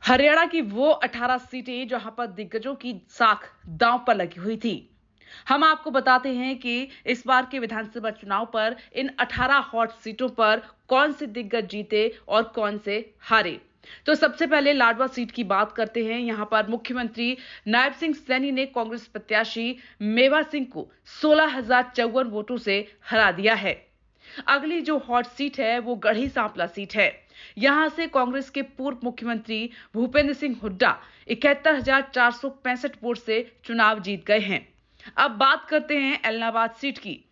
हरियाणा की वो 18 सीटें जहां पर दिग्गजों की साख दांव पर लगी हुई थी। हम आपको बताते हैं कि इस बार के विधानसभा चुनाव पर इन 18 हॉट सीटों पर कौन से दिग्गज जीते और कौन से हारे। तो सबसे पहले लाडवा सीट की बात करते हैं। यहां पर मुख्यमंत्री नायब सिंह सैनी ने कांग्रेस प्रत्याशी मेवा सिंह को 16,054 वोटों से हरा दिया है। अगली जो हॉट सीट है वो गढ़ी सांपला सीट है। यहां से कांग्रेस के पूर्व मुख्यमंत्री भूपेंद्र सिंह हुड्डा 71,465 वोट से चुनाव जीत गए हैं। अब बात करते हैं एलनाबाद सीट की।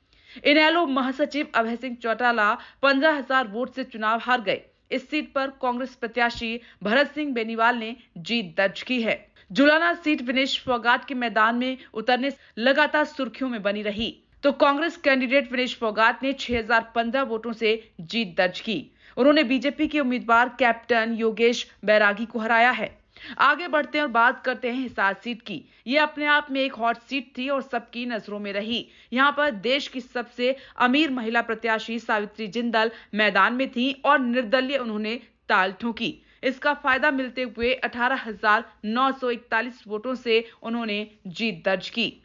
इनेलो महासचिव अभय सिंह चौटाला 15,000 वोट से चुनाव हार गए। इस सीट पर कांग्रेस प्रत्याशी भरत सिंह बेनीवाल ने जीत दर्ज की है। जुलाना सीट विनेश फोगाट के मैदान में उतरने से लगातार सुर्खियों में बनी रही, तो कांग्रेस कैंडिडेट विनेश फोगाट ने 6,015 वोटों से जीत दर्ज की। उन्होंने बीजेपी के उम्मीदवार कैप्टन योगेश बैरागी को हराया है। आगे बढ़ते हैं और बात करते हैं हिसार सीट की। यह अपने आप में एक हॉट सीट थी और सबकी नजरों में रही। यहां पर देश की सबसे अमीर महिला प्रत्याशी सावित्री जिंदल मैदान में थी और निर्दलीय उन्होंने ताल ठोकी। इसका फायदा मिलते हुए 18,941 वोटों से उन्होंने जीत दर्ज की।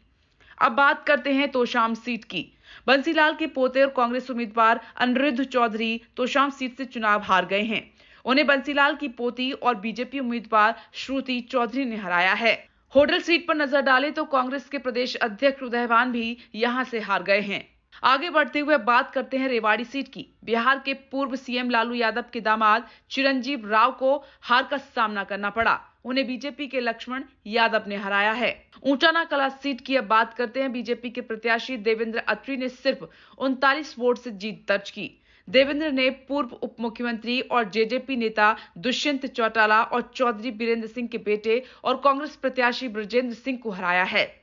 अब बात करते हैं तोशाम सीट की। बंसीलाल के पोते और कांग्रेस उम्मीदवार अनिरुद्ध चौधरी तोशाम सीट से चुनाव हार गए हैं। उन्हें बंसीलाल की पोती और बीजेपी उम्मीदवार श्रुति चौधरी ने हराया है। होडल सीट पर नजर डालें तो कांग्रेस के प्रदेश अध्यक्ष उदयवान भी यहां से हार गए हैं। आगे बढ़ते हुए बात करते हैं रेवाड़ी सीट की। बिहार के पूर्व सीएम लालू यादव के दामाद चिरंजीव राव को हार का सामना करना पड़ा। उन्हें बीजेपी के लक्ष्मण यादव ने हराया है। ऊंचाना कला सीट की अब बात करते हैं। बीजेपी के प्रत्याशी देवेंद्र अत्री ने सिर्फ 39 वोट से जीत दर्ज की। देवेंद्र ने पूर्व उप मुख्यमंत्री और जेजेपी नेता दुष्यंत चौटाला और चौधरी बीरेंद्र सिंह के बेटे और कांग्रेस प्रत्याशी ब्रजेंद्र सिंह को हराया है।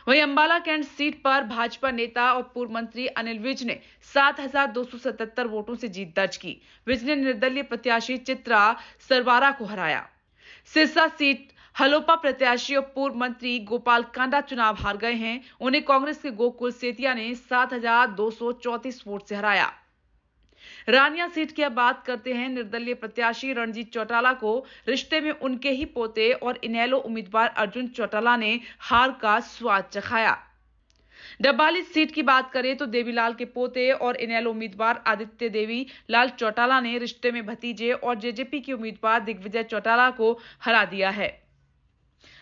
वहीं अंबाला कैंट सीट पर भाजपा नेता और पूर्व मंत्री अनिल विज ने 7,277 वोटों से जीत दर्ज की। विज ने निर्दलीय प्रत्याशी चित्रा सरवारा को हराया। सिरसा सीट हलोपा प्रत्याशी और पूर्व मंत्री गोपाल कांडा चुनाव हार गए हैं। उन्हें कांग्रेस के गोकुल सेतिया ने 7,234 वोट से हराया। रानिया सीट की अब बात करते हैं। निर्दलीय प्रत्याशी रणजीत चौटाला को रिश्ते में उनके ही पोते और इनेलो उम्मीदवार अर्जुन चौटाला ने हार का स्वाद चखाया। डब्बाली सीट की बात करें तो देवीलाल के पोते और इनेलो उम्मीदवार आदित्य देवी लाल चौटाला ने रिश्ते में भतीजे और जेजेपी के उम्मीदवार दिग्विजय चौटाला को हरा दिया है।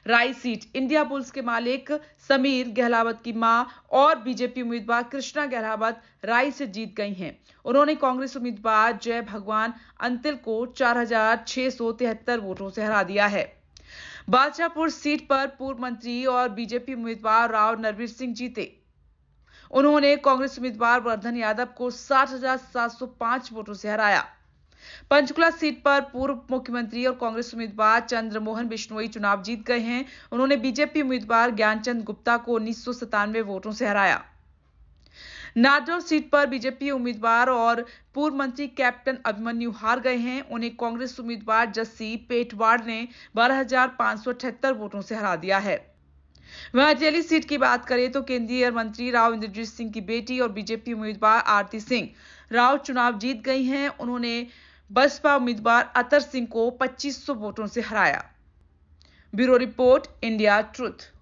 राय सीट इंडिया बुल्स के मालिक समीर गहलावत की मां और बीजेपी उम्मीदवार कृष्णा गहलावत राय से जीत गई हैं। उन्होंने कांग्रेस उम्मीदवार जय भगवान अंतिल को 4,673 वोटों से हरा दिया है। बादशाहपुर सीट पर पूर्व मंत्री और बीजेपी उम्मीदवार राव नरवीर सिंह जीते। उन्होंने कांग्रेस उम्मीदवार वर्धन यादव को 60,705 वोटों से हराया। पंचकुला सीट पर पूर्व मुख्यमंत्री और कांग्रेस उम्मीदवार चंद्रमोहन बिश्नोई चुनाव जीत गए हैं। उन्होंने बीजेपी उम्मीदवार ज्ञानचंद गुप्ता को 1997 वोटों से हराया। नादौर सीट पर बीजेपी उम्मीदवार और पूर्व मंत्री कैप्टन अभिमन्यु हार गए हैं। उन्हें कांग्रेस उम्मीदवार जस्सी पेटवाड़ ने 12,578 वोटों से हरा दिया है। वहीं अटेली सीट की बात करें तो केंद्रीय मंत्री राव इंद्रजीत सिंह की बेटी और बीजेपी उम्मीदवार आरती सिंह राव चुनाव जीत गई हैं। उन्होंने बसपा उम्मीदवार अतर सिंह को 2,500 वोटों से हराया। Bureau report, India truth.